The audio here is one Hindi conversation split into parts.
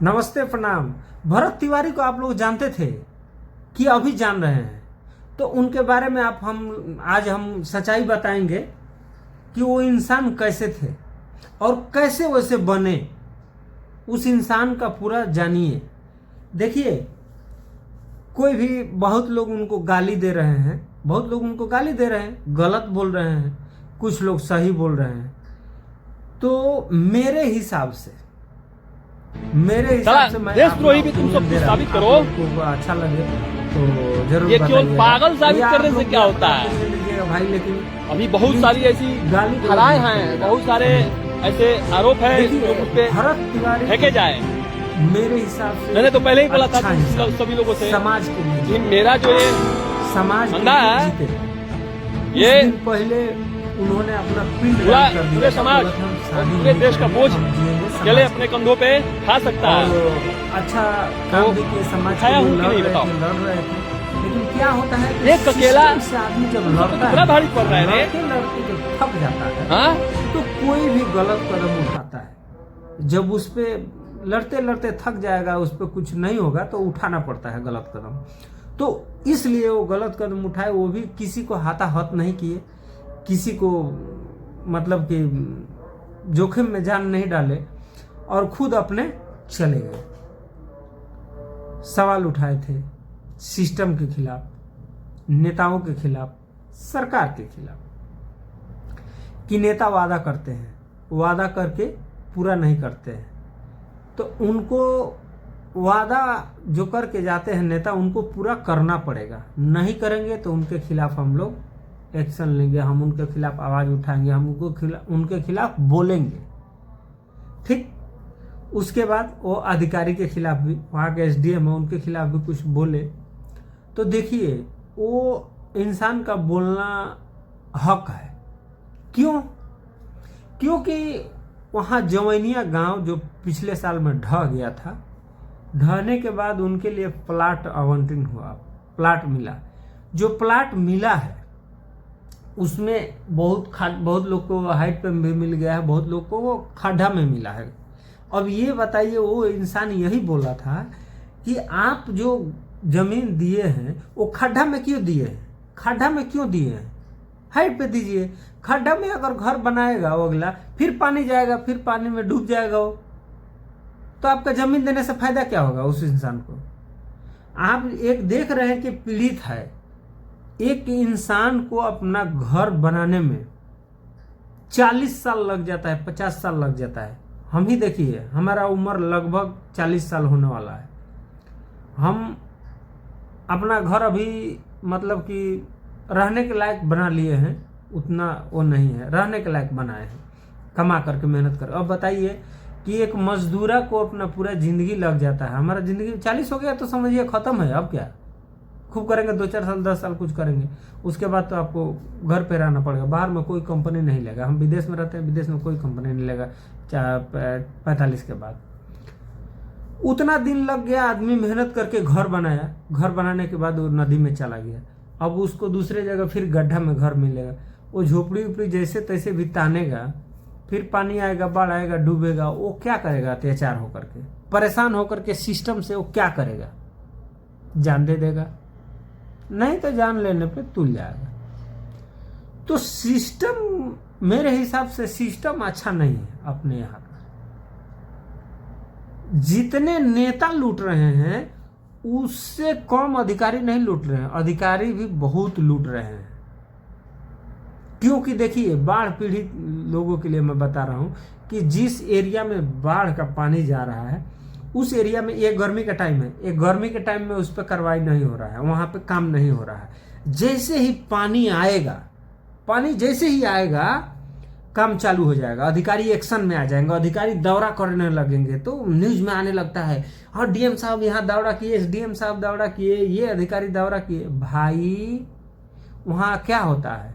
नमस्ते, प्रणाम। भरत तिवारी को आप लोग जानते थे कि अभी जान रहे हैं? तो उनके बारे में आज हम सच्चाई बताएंगे कि वो इंसान कैसे थे और कैसे वैसे बने। उस इंसान का पूरा जानिए। देखिए, कोई भी बहुत लोग उनको गाली दे रहे हैं, गलत बोल रहे हैं, कुछ लोग सही बोल रहे हैं। तो मेरे हिसाब से मैं देशद्रोही भी तुम सब साबित करो। आपको अच्छा लगे तो जरूर ये केवल पागल साबित करने से क्या होता है भाई। लेकिन अभी बहुत सारी ऐसी गाली धाराएं हैं, बहुत सारे ऐसे आरोप है जो उस पे भरत तिवारी फेंके जाए। मेरे हिसाब से मैंने तो पहले ही बोला था अच्छा सभी लोगों से समाज के लिए कि मेरा जो ये समाज धंधा है जीते। ये दिन पहले उन्होंने अपना पिंड पूरा दान कर दिया। पूरे समाज और पूरे देश का बोझ अकेले अपने कंधों पे खा सकता है। अच्छा काम भी किए, समाज के लिए लड़ रहे थे। लेकिन क्या होता है कि एक अकेला से आदमी जब लड़ता पूरा है, भारी पड़ रहा है रे। लड़ते जब थक जाता है हाँ? तो कोई भी गलत कदम उठाता है। जब उस पे लड़ते लड़ते थक जाएगा, उस पर कुछ नहीं होगा तो उठाना पड़ता है गलत कदम। तो इसलिए वो गलत कदम उठाए, वो भी किसी को हाथाहत नहीं किए, किसी को मतलब कि जोखिम में जान नहीं डाले और खुद अपने चले गए। सवाल उठाए थे सिस्टम के खिलाफ, नेताओं के खिलाफ, सरकार के खिलाफ कि नेता वादा करते हैं, वादा करके पूरा नहीं करते हैं। तो उनको वादा जो करके जाते हैं नेता, उनको पूरा करना पड़ेगा। नहीं करेंगे तो उनके खिलाफ हम लोग एक्शन लेंगे, हम उनके खिलाफ आवाज उठाएंगे, हम उनके खिलाफ बोलेंगे। ठीक, उसके बाद वो अधिकारी के खिलाफ भी, वहाँ के एसडीएम है, उनके खिलाफ भी कुछ बोले तो देखिए वो इंसान का बोलना हक है। क्यों? क्योंकि वहाँ जवैनिया गांव जो पिछले साल में ढह गया था, ढहने के बाद उनके लिए प्लाट आवंटन हुआ, प्लाट मिला। जो प्लाट मिला है उसमें बहुत लोग को हाइट पे भी मिल गया है, बहुत लोग को वो खड्डा में मिला है। अब ये बताइए, वो इंसान यही बोला था कि आप जो जमीन दिए हैं वो खड्डा में क्यों दिए हैं? खड्डा में क्यों दिए हैं? हाइट पे दीजिए। खड्डा में अगर घर बनाएगा वो अगला, फिर पानी जाएगा, फिर पानी में डूब जाएगा वो, तो आपका जमीन देने से फायदा क्या होगा उस इंसान को? आप एक देख रहे हैं कि पीड़ित है। एक इंसान को अपना घर बनाने में 40 साल लग जाता है, 50 साल लग जाता है। हम ही देखिए, हमारा उम्र लगभग 40 साल होने वाला है। हम अपना घर अभी मतलब कि रहने के लायक बना लिए हैं, उतना वो नहीं है, रहने के लायक बनाए हैं, कमा करके मेहनत कर। अब बताइए कि एक मजदूरा को अपना पूरा जिंदगी लग जाता है। हमारा जिंदगी 40 हो गया तो समझिए खत्म है। अब क्या खूब करेंगे, 2-4 साल 10 साल कुछ करेंगे, उसके बाद तो आपको घर पे रहना पड़ेगा। बाहर में कोई कंपनी नहीं लेगा। हम विदेश में रहते हैं, विदेश में कोई कंपनी नहीं लेगा 45 के बाद। उतना दिन लग गया, आदमी मेहनत करके घर बनाया, घर बनाने के बाद वो नदी में चला गया। अब उसको दूसरे जगह फिर गड्ढा में घर मिलेगा, वो झोपड़ी उपड़ी जैसे तैसे भी तानेगा, फिर पानी आएगा, बाढ़ आएगा, डूबेगा। वो क्या करेगा? अत्याचार होकर के, परेशान होकर के सिस्टम से वो क्या करेगा? जान दे देगा? नहीं तो जान लेने पे तुल जाएगा। तो सिस्टम, मेरे हिसाब से सिस्टम अच्छा नहीं है अपने यहाँ का। जितने नेता लूट रहे हैं उससे कम अधिकारी नहीं लूट रहे हैं, अधिकारी भी बहुत लूट रहे हैं। क्योंकि देखिए, बाढ़ पीड़ित लोगों के लिए मैं बता रहा हूं कि जिस एरिया में बाढ़ का पानी जा रहा है उस एरिया में, ये गर्मी का टाइम है, एक गर्मी के टाइम में उस पर कार्रवाई नहीं हो रहा है, वहां पे काम नहीं हो रहा है। जैसे ही पानी आएगा, पानी जैसे ही आएगा काम चालू हो जाएगा, अधिकारी एक्शन में आ जाएंगे, अधिकारी दौरा करने लगेंगे। तो न्यूज में आने लगता है, हाँ डीएम साहब यहाँ दौरा किए, एसडीएम साहब दौरा किए, ये अधिकारी दौरा किए। भाई वहाँ क्या होता है?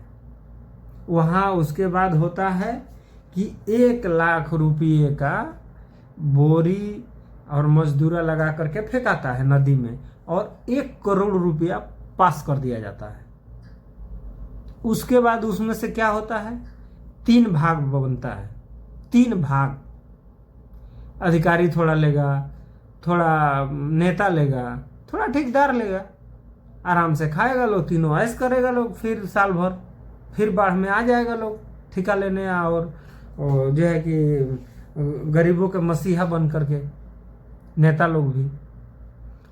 वहाँ उसके बाद होता है कि 1 लाख रुपये का बोरी और मजदूरा लगा करके फेंकाता है नदी में, और 1 करोड़ रुपया पास कर दिया जाता है। उसके बाद उसमें से क्या होता है? 3 भाग बनता है, 3 भाग। अधिकारी थोड़ा लेगा, थोड़ा नेता लेगा, थोड़ा ठेकेदार लेगा, आराम से खाएगा लोग, तीनों ऐश करेगा लोग, फिर साल भर फिर बाढ़ में आ जाएगा लोग ठेका लेने, और जो है कि गरीबों के मसीहा बन करके नेता लोग भी।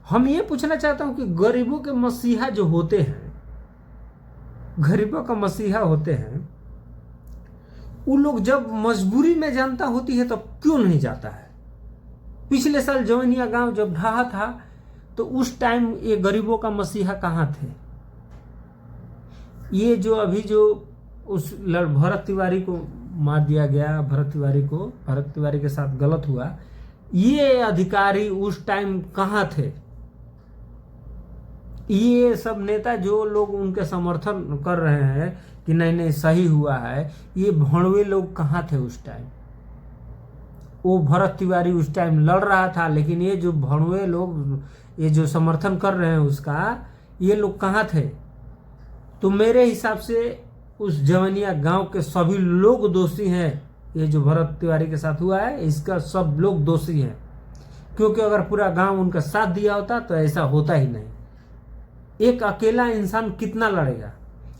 हम ये पूछना चाहता हूं कि गरीबों के मसीहा जो होते हैं, गरीबों का मसीहा होते हैं, वो लोग जब मजबूरी में जनता होती है तब क्यों नहीं जाता है? पिछले साल जवनिया गांव जब ढहा था तो उस टाइम ये गरीबों का मसीहा कहाँ थे? ये जो अभी जो उस भरत तिवारी को मार दिया गया, भरत तिवारी के साथ गलत हुआ, ये अधिकारी उस टाइम कहाँ थे? ये सब नेता जो लोग उनके समर्थन कर रहे हैं कि नहीं नहीं सही हुआ है, ये भड़वे लोग कहाँ थे उस टाइम? वो भरत तिवारी उस टाइम लड़ रहा था, लेकिन ये जो भड़वे लोग, ये जो समर्थन कर रहे हैं उसका, ये लोग कहाँ थे? तो मेरे हिसाब से उस जवनिया गांव के सभी लोग दोषी हैं। ये जो भरत तिवारी के साथ हुआ है इसका सब लोग दोषी हैं, क्योंकि अगर पूरा गांव उनका साथ दिया होता तो ऐसा होता ही नहीं। एक अकेला इंसान कितना लड़ेगा?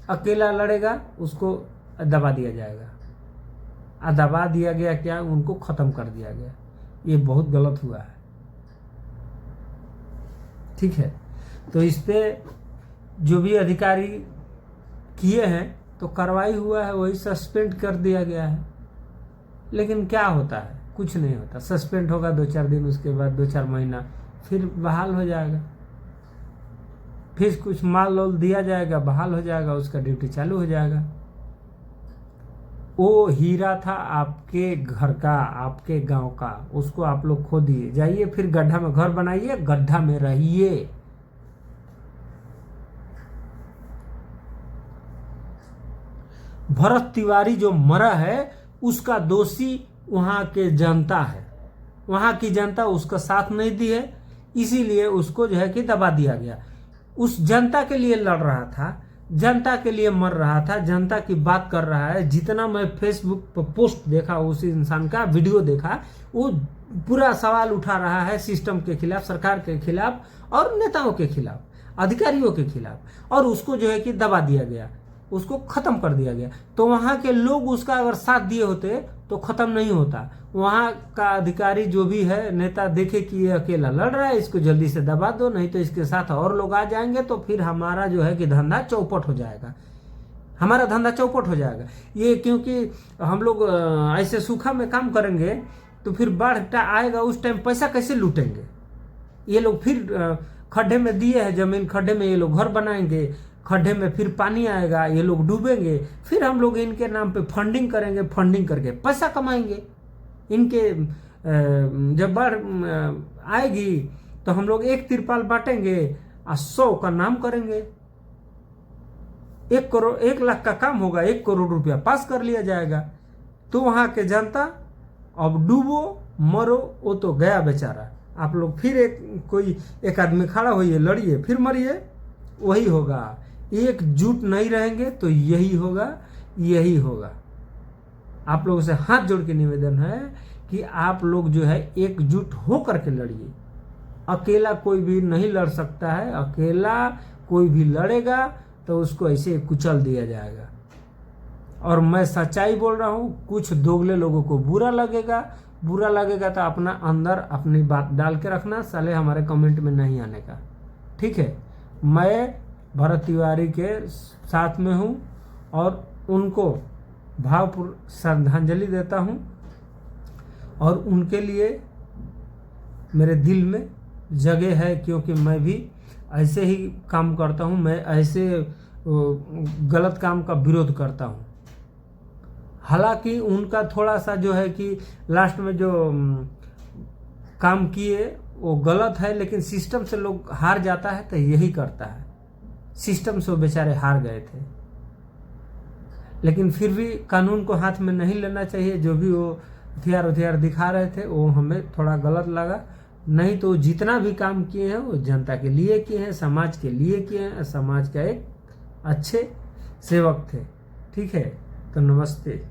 अकेला लड़ेगा, उसको दबा दिया जाएगा। दबा दिया गया क्या? उनको खत्म कर दिया गया। ये बहुत गलत हुआ है, ठीक है। तो इस पे जो भी अधिकारी किए हैं तो कार्रवाई हुआ है, वही सस्पेंड कर दिया गया है। लेकिन क्या होता है? कुछ नहीं होता। सस्पेंड होगा 2-4 दिन, उसके बाद 2-4 महीना फिर बहाल हो जाएगा, फिर कुछ माल लोल दिया जाएगा, बहाल हो जाएगा, उसका ड्यूटी चालू हो जाएगा। वो हीरा था आपके घर का, आपके गांव का, उसको आप लोग खो दिए। जाइए फिर गड्ढा में घर बनाइए, गड्ढा में रहिए। भरत तिवारी जो मरा है उसका दोषी वहां के जनता है। वहां की जनता उसका साथ नहीं दी है, इसीलिए उसको जो है कि दबा दिया गया। उस जनता के लिए लड़ रहा था, जनता के लिए मर रहा था, जनता की बात कर रहा है। जितना मैं फेसबुक पर पोस्ट देखा, उस इंसान का वीडियो देखा, वो पूरा सवाल उठा रहा है सिस्टम के खिलाफ, सरकार के खिलाफ और नेताओं के खिलाफ, अधिकारियों के खिलाफ, और उसको जो है कि दबा दिया गया, उसको खत्म कर दिया गया। तो वहां के लोग उसका अगर साथ दिए होते तो खत्म नहीं होता। वहां का अधिकारी जो भी है, नेता, देखे कि ये अकेला लड़ रहा है, इसको जल्दी से दबा दो, नहीं तो इसके साथ और लोग आ जाएंगे, तो फिर हमारा जो है कि धंधा चौपट हो जाएगा, हमारा धंधा चौपट हो जाएगा। ये क्योंकि हम लोग ऐसे सूखा में काम करेंगे तो फिर बाढ़ आएगा, उस टाइम पैसा कैसे लूटेंगे? ये लोग फिर खड्डे में दिए है जमीन, खड्डे में ये लोग घर बनाएंगे, खड्डे में फिर पानी आएगा, ये लोग डूबेंगे, फिर हम लोग इनके नाम पे फंडिंग करेंगे, फंडिंग करके पैसा कमाएंगे। इनके जब बाढ़ आएगी तो हम लोग 1 तिरपाल बांटेंगे और 100 का नाम करेंगे। 1 लाख का काम होगा, 1 करोड़ रुपया पास कर लिया जाएगा। तो वहां के जनता अब डूबो मरो, वो तो गया बेचारा। आप लोग फिर एक आदमी खड़ा होइए, लड़िए, फिर मरिए, वही होगा। एकजुट नहीं रहेंगे तो यही होगा, यही होगा। आप लोगों से हाथ जोड़ के निवेदन है कि आप लोग जो है एकजुट हो करके लड़िए। अकेला कोई भी नहीं लड़ सकता है, अकेला कोई भी लड़ेगा तो उसको ऐसे कुचल दिया जाएगा। और मैं सच्चाई बोल रहा हूँ। कुछ दोगले लोगों को बुरा लगेगा तो अपना अंदर अपनी बात डाल के रखना, साले हमारे कमेंट में नहीं आने का, ठीक है। मैं भरत तिवारी के साथ में हूँ और उनको भावपूर्ण श्रद्धांजलि देता हूँ, और उनके लिए मेरे दिल में जगह है, क्योंकि मैं भी ऐसे ही काम करता हूँ। मैं ऐसे गलत काम का विरोध करता हूँ। हालांकि उनका थोड़ा सा जो है कि लास्ट में जो काम किए वो गलत है, लेकिन सिस्टम से लोग हार जाता है तो यही करता है। सिस्टम से वो बेचारे हार गए थे, लेकिन फिर भी कानून को हाथ में नहीं लेना चाहिए। जो भी वो हथियार दिखा रहे थे वो हमें थोड़ा गलत लगा। नहीं तो जितना भी काम किए हैं वो जनता के लिए किए हैं, समाज के लिए किए हैं, समाज का एक अच्छे सेवक थे, ठीक है। तो नमस्ते।